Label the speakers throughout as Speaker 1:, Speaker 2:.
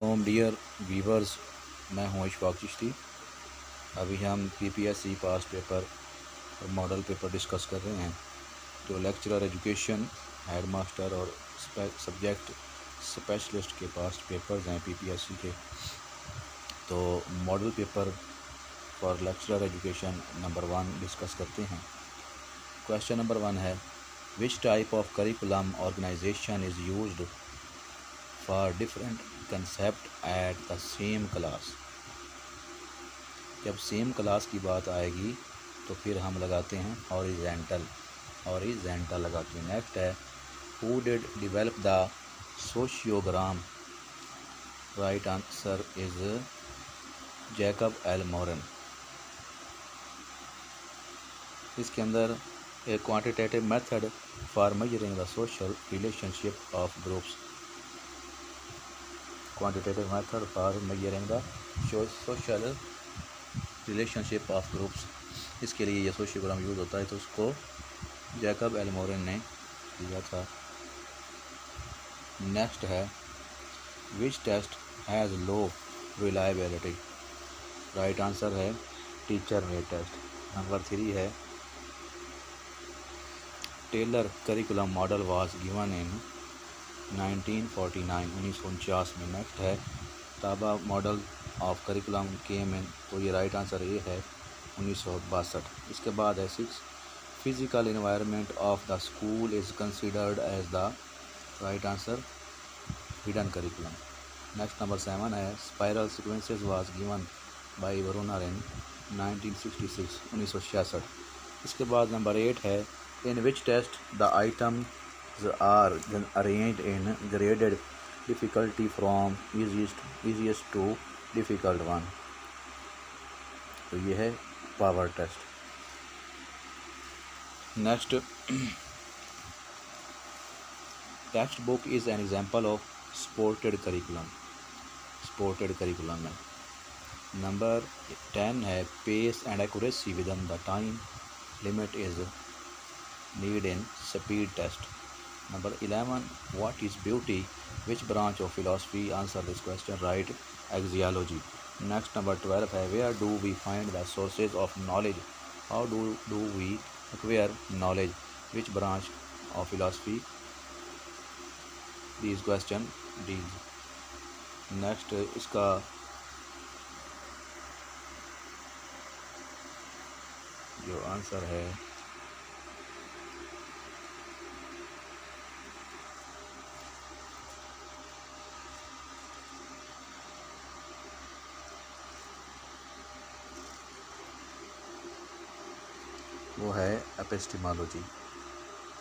Speaker 1: Dear viewers, मैं हूँ इशफाक चिश्ती। अभी हम पीपीएससी पास्ट पेपर और मॉडल पेपर डिस्कस कर रहे हैं। तो लेक्चरर एजुकेशन, हेड मास्टर और सब्जेक्ट स्पेशलिस्ट के पास्ट पेपर्स हैं पीपीएससी के। तो model paper for lecturer education number 1 discuss करते हैं। क्वेश्चन नंबर 1 है, which type of curriculum organisation is used for different concept at the same class. जब same class की बात आएगी तो फिर हम लगाते हैं हॉरिजेंटल लगाते हैं। नेक्स्ट है, who did develop the sociogram. Right answer is Jacob L Moreno. इसके अंदर a quantitative method for measuring the social relationship of groups. Quantitative method for measuring the social relationship of groups, इसके लिए ये सोशियोग्राम use होता है। तो उसको Jacob L मोरन ने दिया था। नेक्स्ट है, which test has low reliability. Right answer है टीचर मेड टेस्ट। नंबर 3 है, Tyler curriculum model was given in 1949 1949 में। नेक्स्ट है, Taba model of curriculum came in. तो ये राइट आंसर ये है 1962। इसके बाद है 6, physical environment of the school is considered as the. Right answer hidden curriculum. Next number 7 है, spiral sequences was given by Bruner in 1966 1966। इसके बाद नंबर 8 है, in which test the items are arranged in graded difficulty from easiest to difficult one. तो ये है power test. Next, textbook is an example of supported curriculum है। Number 10 है, pace and accuracy within the time limit is need in speed test. Number 11, what is beauty, which branch of philosophy. Answer this question right, axiology. Next number 12 है, where do we find the sources of knowledge, how do we acquire knowledge, which branch of philosophy. This question deal. Next इसका जो answer है वो है एपिस्टेमोलॉजी।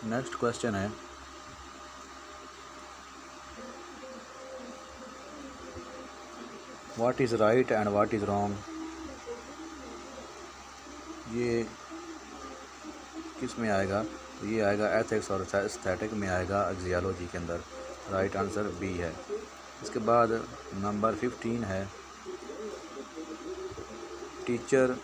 Speaker 1: Next question है, what is right and what is wrong. ये किस में आएगा? ये आएगा एथिक्स और एस्थेटिक में आएगा, एक्सियोलॉजी के अंदर। राइट आंसर बी है। इसके बाद नंबर 15 है, teacher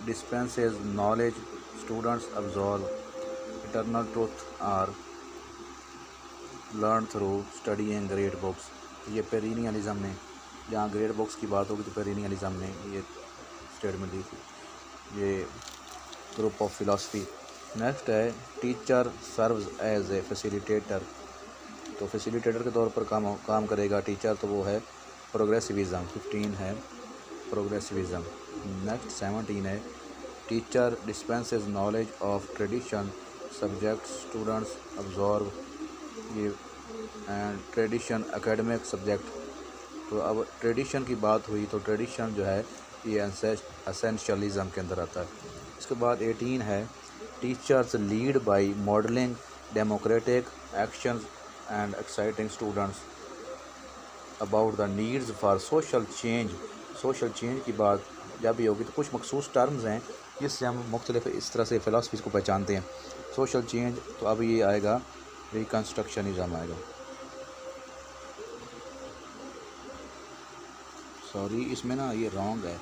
Speaker 1: dispenses knowledge, students absorb eternal truth or learn through studying great books. ये पेरिनियलिज्म ने, जहाँ ग्रेट बुक्स की बात होगी तो पेरिनियलिज्म ने ये स्टेटमेंट दी थी, ये ग्रुप ऑफ फिलॉसफी। नेक्स्ट है, teacher serves as a facilitator. तो फैसिलिटेटर के तौर पर काम करेगा टीचर, तो वो है प्रोग्रेसिविज़म। 15 है प्रोग्रेसिविज़म। नेक्स्ट 17 है, teacher dispenses knowledge of tradition, subject students absorb. ये एंड ट्रेडिशन एकेडमिक सब्जेक्ट। तो अब ट्रेडिशन की बात हुई तो ट्रेडिशन जो है ये एसेंशियलिज्म के अंदर आता है। इसके बाद 18 है, teachers lead by modelling democratic actions and exciting students about the needs for social change की बात जब भी होगी तो कुछ मखसूस टर्म्स हैं जिससे हम मुख्तलिफ इस तरह से फ़िलासफ़ीज़ को पहचानते हैं। सोशल चेंज, तो अब ये आएगा रिकन्स्ट्रक्शनिज़म आएगा। सॉरी, इसमें ना ये रॉन्ग है,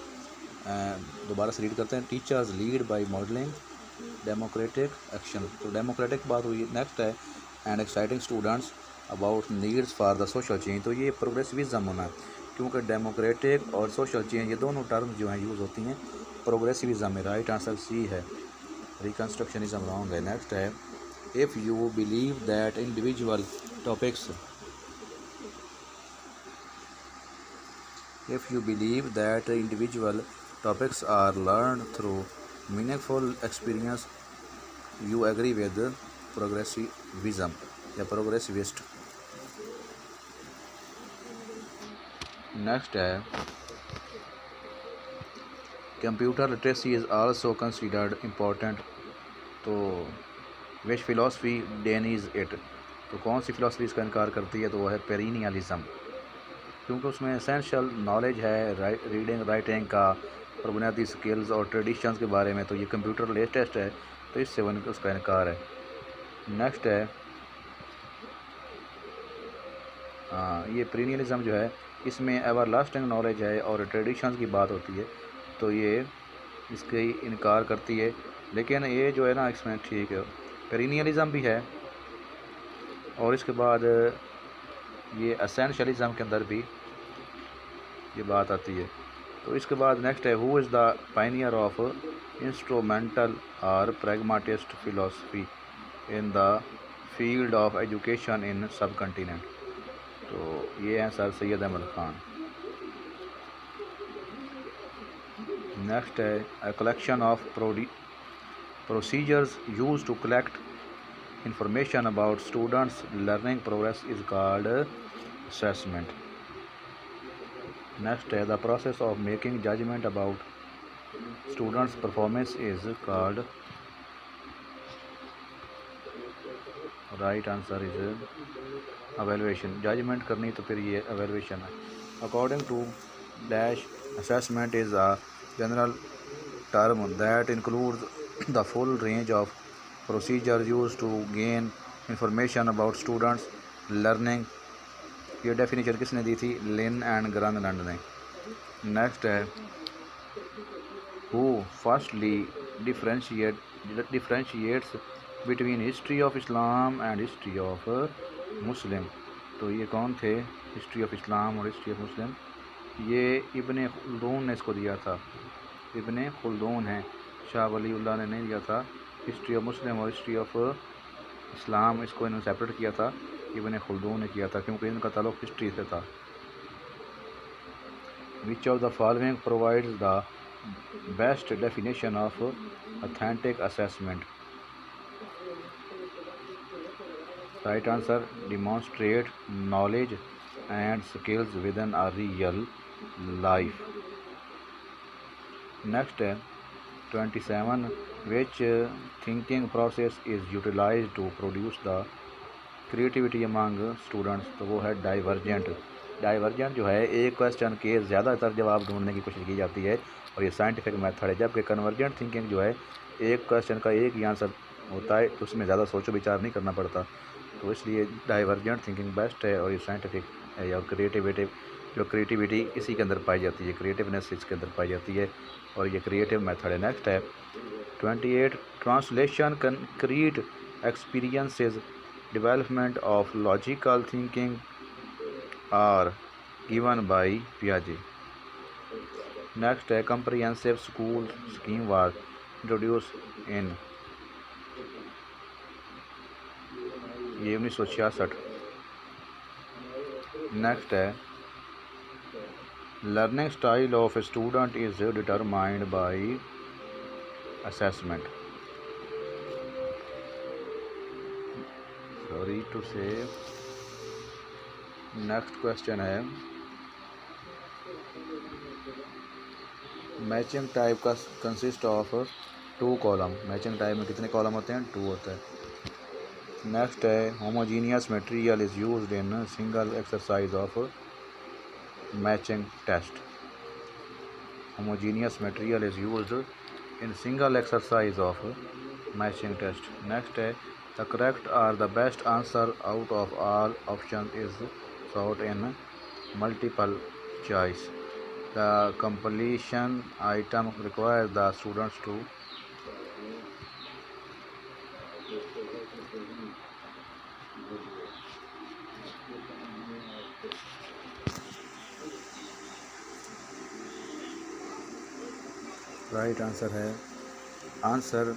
Speaker 1: दोबारा से रीड करते हैं। Teachers lead by modelling democratic action, तो डेमोक्रेटिक बात हुई। नेक्स्ट है, and exciting students about needs for the social change, तो ये प्रोग्रेसिविज्म होना है, क्योंकि डेमोक्रेटिक और सोशल चेंज ये दोनों टर्म्स जो हैं यूज़ होती हैं प्रोग्रेसिविज्म में। राइट आंसर सी है, रिकन्स्ट्रक्शनिज्म रॉन्ग है। नेक्स्ट है, if you believe that individual topics if you believe that individual topics are learned through meaningful experience, you agree with progressivism या progressivist। नेक्स्ट है, computer literacy is also considered important, तो विच philosophy डेनीज it, तो कौन सी philosophy इसका इनकार करती है, तो वो है पेरिनियलिज्म, क्योंकि उसमें एसेंशियल नॉलेज है रीडिंग राइटिंग का और बुनियादी स्किल्स और ट्रेडिशंस के बारे में, तो ये कंप्यूटर लेटेस्ट है, तो इससे उसका इनकार है। नेक्स्ट है, ये पेरिनियलिज्म जो है इसमें एवर लास्टिंग नॉलेज है और ट्रेडिशंस की बात होती है, तो ये इसके इनकार करती है, लेकिन ये जो है ना इसमें ठीक है, पेरिनियलिज्म भी है और इसके बाद ये एसेंशियलिज्म के अंदर भी ये बात आती है। तो इसके बाद नेक्स्ट है, who is the pioneer of instrumental और pragmatist philosophy in the field of education in subcontinent, तो ये हैं सर सैयद अहमद ख़ान। नेक्स्ट है, a collection of procedures use to collect information about students learning progress is called assessment। next है, the process of making judgment about students performance is called, right answer is evaluation, judgment करनी तो फिर ये evaluation है। according to dash assessment is a general term that includes the full range of procedure used to gain information about students learning, ये definition किसने दी थी, लिन and ग्रानलैंड ने। Next है, who firstly differentiates between history of Islam and history of Muslim, तो ये कौन थे, history of Islam और हिस्ट्री ऑफ मुस्लिम, ये इब्ने खुल्दून ने इसको दिया था, इब्ने खुल्दून है, शाह वलीउल्लाह ने नहीं दिया था। हिस्ट्री ऑफ मुस्लिम और हिस्ट्री ऑफ इस्लाम इसको इन्होंने सेपरेट किया था, इब्ने खुल्दून ने किया था, क्योंकि इनका ताल्लुक हिस्ट्री से था। विच of the following provides the best definition of authentic assessment, right answer, demonstrate knowledge and skills with in a real life. Next है 27, which thinking process is utilized to produce the creativity among students, तो वो है divergent. Divergent जो है एक question के ज़्यादातर जवाब ढूंढने की कोशिश की जाती है और ये साइंटिफिक मेथड है, जबकि कन्वर्जेंट थिंकिंग जो है एक क्वेश्चन का एक ही आंसर होता है, तो उसमें ज़्यादा सोचो विचार नहीं करना पड़ता, तो इसलिए डाइवर्जेंट थिंकिंग बेस्ट है और ये साइंटिफिक है। और क्रिएटिविटी इसी के अंदर पाई जाती है, क्रिएटिवनेस इसके अंदर पाई जाती है और ये क्रिएटिव मेथड है। नेक्स्ट है 28, translation concrete experiences development of logical thinking are given by पियाजे। नेक्स्ट है, comprehensive school scheme was introduce in, ये 1966। नेक्स्ट है, learning style of a student is determined by assessment, sorry to say। Next question है, matching type का consist of 2 column, matching type में कितने column होते हैं, 2 होते हैं। नेक्स्ट है, homogeneous material is used in single exercise of matching test, homogeneous material is used in single exercise of matching test। next है, the correct or the best answer out of all options is sought in multiple choice, the completion item requires the students to right answer है answer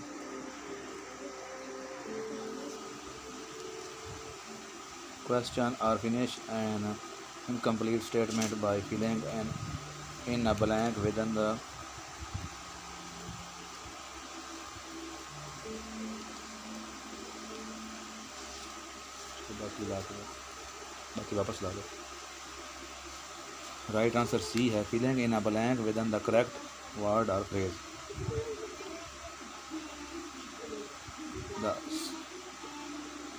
Speaker 1: question or finish an incomplete statement by filling in a blank within the बाकी वापस ला दो। Right answer C है filling in a blank with the correct word और phrase.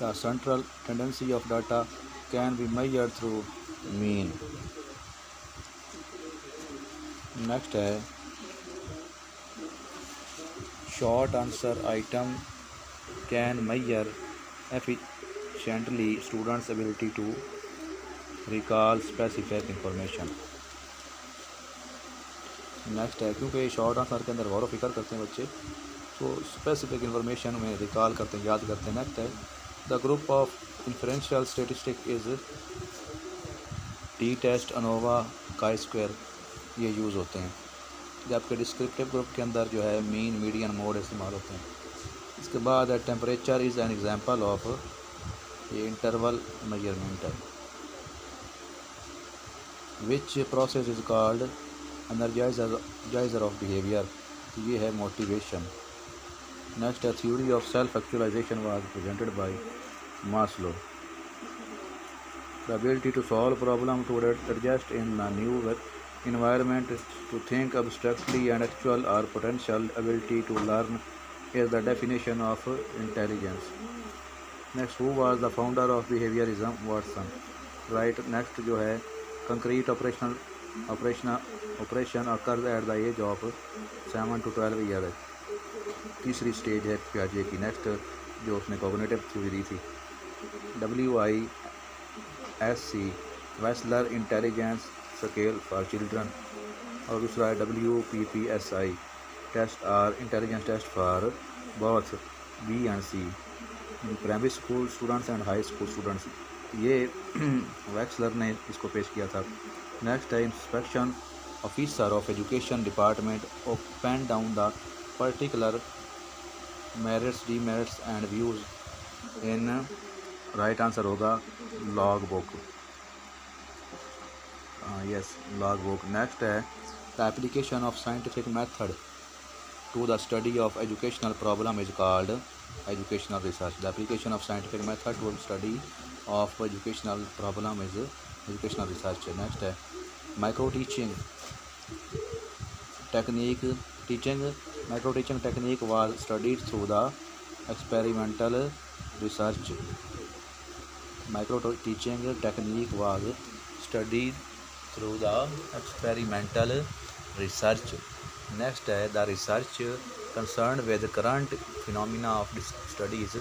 Speaker 1: The central tendency of data can be measured through mean. Next है short answer item can measure efficiently students ability to recall specific information। Next है क्योंकि short answer के अंदर गौर व फिक्र करते हैं बच्चे तो स्पेसिफिक इंफॉर्मेशन में रिकॉल करते हैं याद करते हैं। नेक्स्ट है the group of inferential statistic is t test ANOVA chi square ये यूज़ होते हैं जबकि डिस्क्रिप्टिव ग्रुप के अंदर जो है मीन मीडियन मोड इस्तेमाल होते हैं। इसके बाद temperature is an example of ये इंटरवल मेजरमेंट है। Which process is called energiser of behaviour ये है मोटिवेशन। नेक्स्ट है theory of self actualisation was presented by Maslow. The ability to solve problem to adjust in a new environment to think abstractly and actual or potential ability to learn is the definition of intelligence। Next, who was the founder of behaviorism? Watson। Right। Next जो है concrete operation occurs at the age of 7 to 12 years। तीसरी stage है पियाजे की। Next जो उसने cognitive theory दी थी WISC Wechsler intelligence scale for children और दूसरा है WPPSI टेस्ट और intelligence test for both B and C primary school students and high school students ये वेक्सलर ने इसको पेश किया था। नेक्स्ट है inspection officer of education department open down the particular merits demerits and views in. Right answer होगा logbook. yes log book। next है the application of scientific method to the study of educational problem is called educational research। the application of scientific method to the study of educational problem is educational research। next है micro teaching technique micro teaching technique was studied through the experimental research। micro teaching technique was studied through the experimental research। next है the research concerned with current phenomena of study is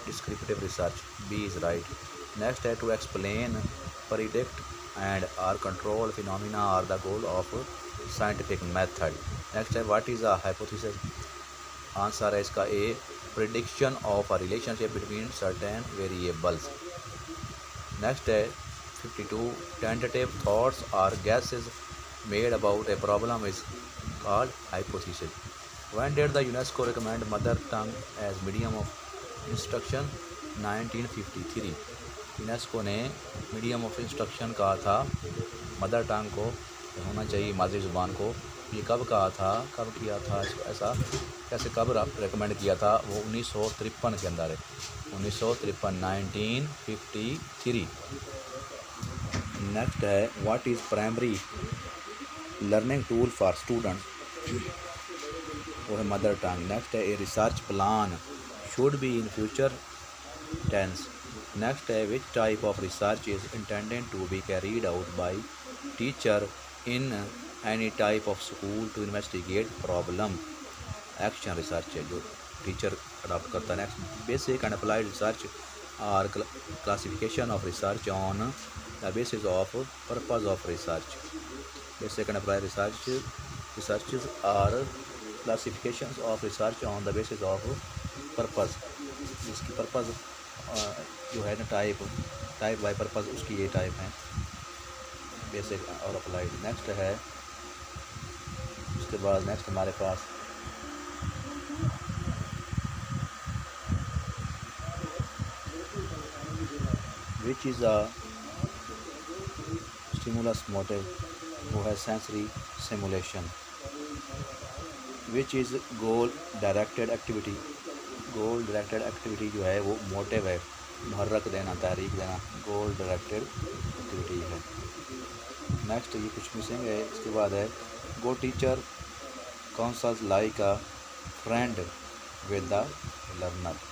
Speaker 1: descriptive research। B is right। next है to explain predict and or control phenomena are the goal of scientific method। next है what is a hypothesis? Answer है इसका A prediction of a relationship between certain variables। next है 52 tentative thoughts or guesses made about a problem is called hypothesis। when did the UNESCO recommend mother tongue as medium of instruction? 1953। UNESCO ने medium of instruction कहा था mother tongue को होना चाहिए मादरी ज़ुबान को। ये कब कहा था कब किया था ऐसा कैसे कब रेकमेंड किया था? वो 1953 के अंदर है 1953 1953। नेक्स्ट है what is primary learning tool for students? वो है मदर टंग। नेक्स्ट है a research plan should be in future tense. Next है which type of research is intended to be carried out by teacher in any type of school to investigate problem. Action research है जो teacher adopt करता है। Next basic and applied research और classification of research on the basis of purpose of research। basic and applied researches are classifications of research on the basis of purpose। जिसकी purpose जो है ना type bye purpose उसकी ये type है basic और applied. Next है उसके बाद नेक्स्ट हमारे पास which is a stimulus motive, वो है sensory simulation. Which is goal directed activity, goal directed activity जो है वो मोटिव है, मुहर्रक देना, तहरीक देना, गोल डायरेक्टेड एक्टिविटी है। नेक्स्ट ये कुछ मिसिंग है, इसके बाद है go teacher counsels like a friend with the learner.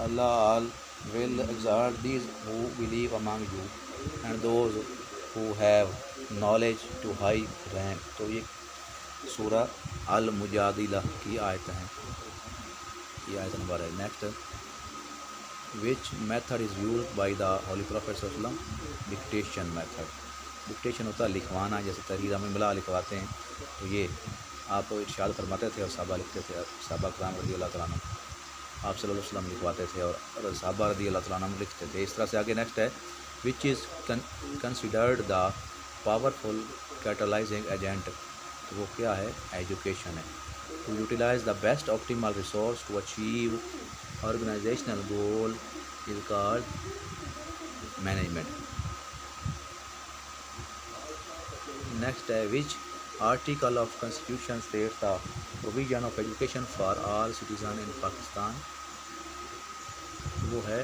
Speaker 1: Allah will exalt these who believe among you and those who have knowledge to high rank। तो ये सूरा अल मुजादिला की आयत है, ये आयत नंबर है। Next which method is use by the Holi prophet सल्लल्लाहु अलैहि वसल्लम, डिक्टेशन मेथड। डिक्टेशन होता है लिखवाना, जैसे तहरीर हम इमला लिखवाते हैं, तो ये आप इरशाद फरमाते थे और साहबा लिखते थे, साहबा कराम रज़ी अल्लाह तआला अन्हुम आप सल्लल्लाहु अलैहि वसल्लम लिखवाते थे और साहबा रज़ी अल्लाह तआला अन्हुम लिखते थे। इस तरह से आगे नेक्स्ट है which is considered the powerful catalysing agent, तो वो क्या है, एजुकेशन है। To utilise the best optimal resource to achieve organisational goal is called management. Next है which article of constitution states the provision of education for all citizen in Pakistan, वो है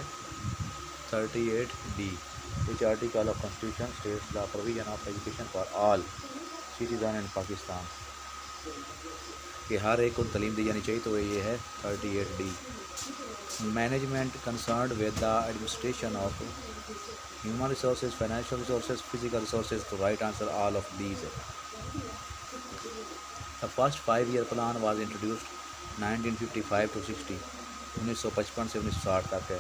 Speaker 1: 38D। Which article of constitution states the provision of education for all citizen in Pakistan, कि हर एक को तालीम दी जानी चाहिए, तो ये है 38D। Management concerned with the administration of human resources, financial resources, physical resources, तो right answer all of these है। The first 5-year plan was introduced 1955 to 60, 1955 से 1960 तक है।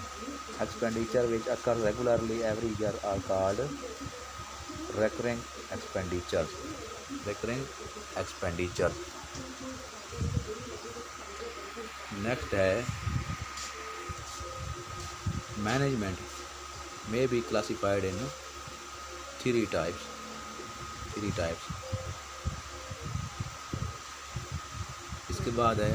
Speaker 1: Expenditure which occur regularly every year are called recurring expenditure, recurring expenditure. Next है management may be classified in three types. इसके बाद है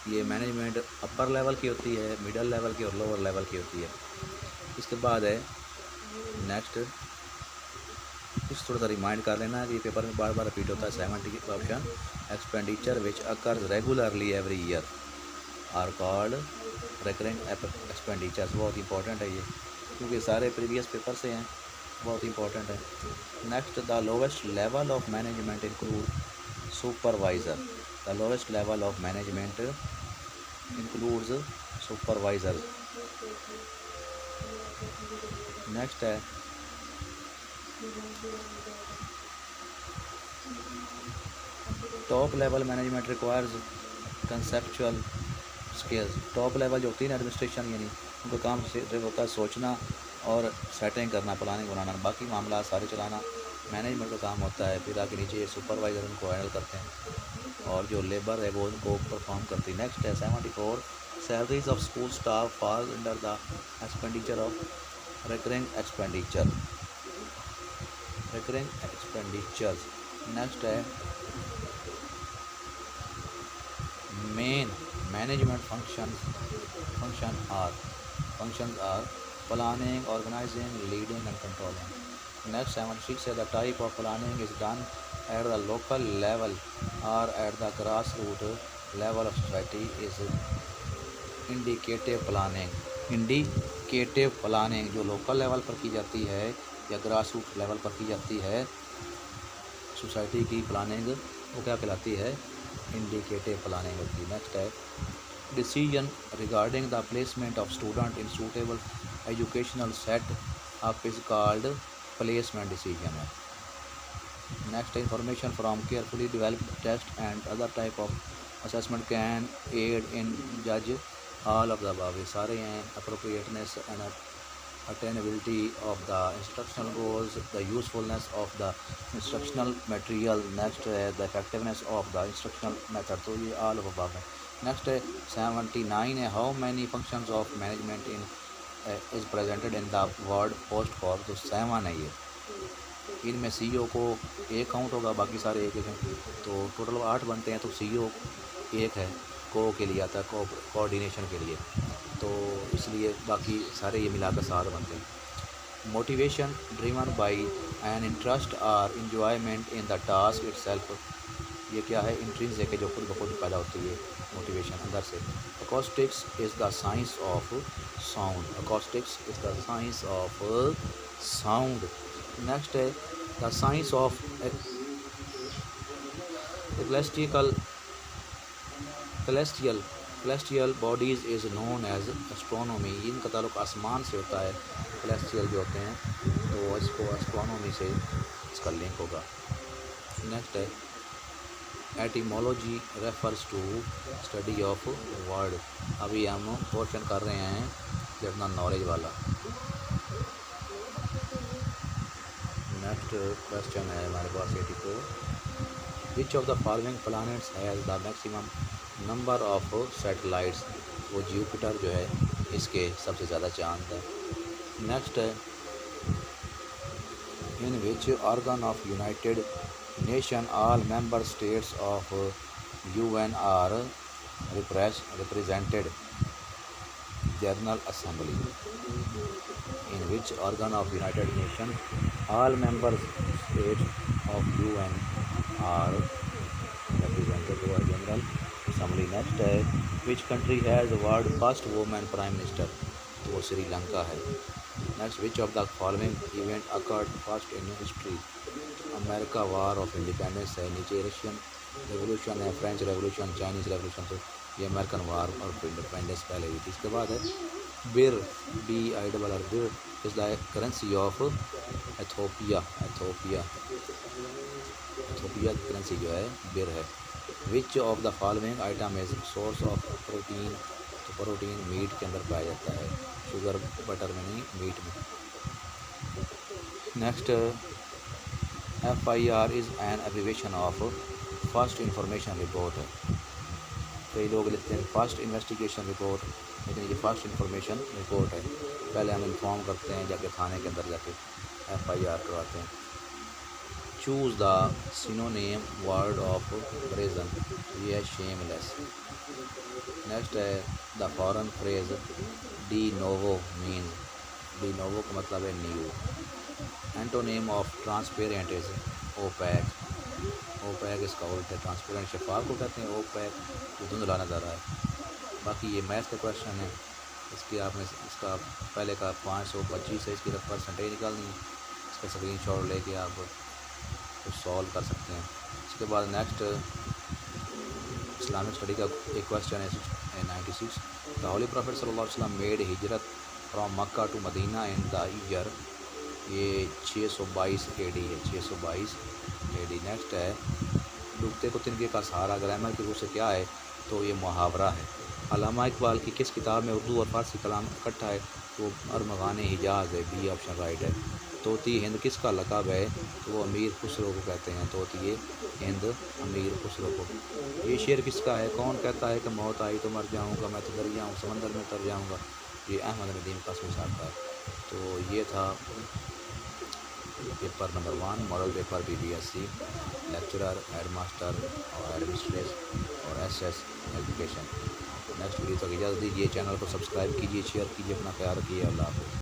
Speaker 1: ये management upper level की होती है, मिडल लेवल की और लोअर लेवल की होती है। इसके बाद है नेक्स्ट, कुछ थोड़ा सा रिमाइंड कर लेना कि पेपर में बार बार रिपीट होता है। 70 option expenditure which occurs regularly every year are called recurring expenditures. बहुत इंपॉर्टेंट है ये, क्योंकि सारे प्रीवियस पेपर से हैं, बहुत इंपॉर्टेंट है। Next the lowest level of management include supervisor, the lowest level of management includes supervisor. Next है top level management requires conceptual skills. Top level जो होती है ना एडमिनिस्ट्रेशन, यानी उनका काम होता है सोचना और सेटिंग करना, प्लानिंग बनाना, बाकी मामला सारे चलाना मैनेजमेंट का काम होता है। फिर आगे नीचे सुपरवाइज़र उनको हैंडल करते हैं और जो लेबर है वो उनको परफॉर्म करती है। नेक्स्ट है 74 salaries of school staff fall under the expenditure of recurring expenditure, recurring expenditures. Next है main management functions are planning, organizing, leading and controlling. Next 76 है the type of planning is done at the local level or at the grassroots level of society is indicative planning। indicative planning जो local level पर की जाती है या grass root level पर की जाती है सोसाइटी की प्लानिंग, वो क्या कहलाती है, इंडिकेटिव प्लानिंग होती है। नेक्स्ट है decision regarding the placement of student in suitable educational set up is called placement decision है। Next information from carefully developed test and other type of assessment can aid in जज all of the above, सारे हैं। Appropriateness and attainability of the instructional goals, the usefulness of the instructional material, next the effectiveness of the instructional method, तो ये all of above है। next 79 है how many functions of management in is presented in the word post for, तो 7 है ये। इनमें CEO को एक काउंट होगा, बाकी सारे एक हैं, तो टोटल 8 बनते हैं। तो CEO एक है, को के लिए आता है, कोऑर्डिनेशन के लिए। तो इसलिए बाकी सारे ये मिलाकर 7 बनते हैं। Motivation driven by an interest or enjoyment in the task itself, ये क्या है, इंट्रिंसिक है, जो खुद ब खुद पैदा होती है मोटिवेशन अंदर से। Acoustics is the science of sound, acoustics is the science of sound. Next है the science of celestial bodies is known as astronomy, इनका ताल्लुक आसमान से होता है, celestial जो होते हैं, तो इसको astronomy से इसका लिंक होगा। नेक्स्ट है etymology refers to study of word, अभी हम क्वेश्चन कर रहे हैं जनरल नॉलेज वाला। नेक्स्ट क्वेश्चन है हमारे पास 84, which of the following planets has the maximum number of satellites, वो जुपिटर जो है इसके सबसे ज़्यादा चांद है। नेक्स्ट है in which organ of United Nation all member states of UN are represented, general assembly. In which organ of United Nation all member states of UN are represented, general assembly. Next है which country has world first women prime minister, तो वो श्रीलंका है। Next which of the following event occurred first in history, America war of independence है, नीचे Russian revolution है, French revolution, Chinese revolution, तो ये American war of independence पहले हुई थी। इसके बाद है बिर, BIRR, बिर is the currency of Ethiopia, Ethiopia की करेंसी जो है बिर है। विच of the following item is source of protein, तो प्रोटीन मीट के अंदर पाया जाता है, शुगर बटर में नहीं, मीट में। Next FIR is an abbreviation of first information report, कई लोग लिखते हैं फर्स्ट इन्वेस्टिगेशन रिपोर्ट, लेकिन ये फर्स्ट इंफॉर्मेशन रिपोर्ट है, पहले हम इन्फॉर्म करते हैं, जाके थाने के अंदर जाके FIR करवाते हैं। Choose the synonym word of brazen, ये है शेमलेस। नेक्स्ट है the foreign phrase de novo mean, de novo का मतलब है new. Antonym of transparent is opaque, opaque इसका उल्ट है, ट्रांसपेरेंट शफाफ को कहते हैं, ओपैक जो धुंधला नज़र आए। बाकी ये मैथ का क्वेश्चन है, इसकी आपने इसका पहले का 525 है, इसकी परसेंटेज निकालनी है, इसका स्क्रीनशॉट लेके आप तो सॉल्व कर सकते हैं। इसके बाद नेक्स्ट इस्लामिक स्टडी का एक क्वेश्चन है 96, द होली प्रॉफिट सल्लल्लाहु अलैहि वसल्लम मेड हिजरत from Mecca to Medina in the year, ये 622 AD है, 622 AD। नेक्स्ट है डूबते को तिनके का सहारा, ग्रामर की रूप से क्या है, तो ये मुहावरा है। अल्लामा इकबाल की किस किताब में उर्दू और फारसी कलाम इकट्ठा है, तो अरमगान हिजाज है, B ऑप्शन राइट है। तोती हिंद किसका लक़ब है, तो वो अमीर खुसरो को कहते हैं, तोती हिंद अमीर खुसरो को। ये शेर किसका है, कौन कहता है कि मौत आई तो मर जाऊंगा, मैं तो दरिया हूँ समंदर में तर जाऊंगा, ये अहमद नदीम कासमी साहब का है। तो ये था paper number 1 model paper BBSC lecturer, headmaster और एडमिनिस्ट्रेस और SS एजुकेशन। नेक्स्ट वीडियो तक इजाज़त दीजिए, चैनल को सब्सक्राइब कीजिए, शेयर कीजिए, अपना ख्याल रखिए, अल्लाह हाफ़िज़।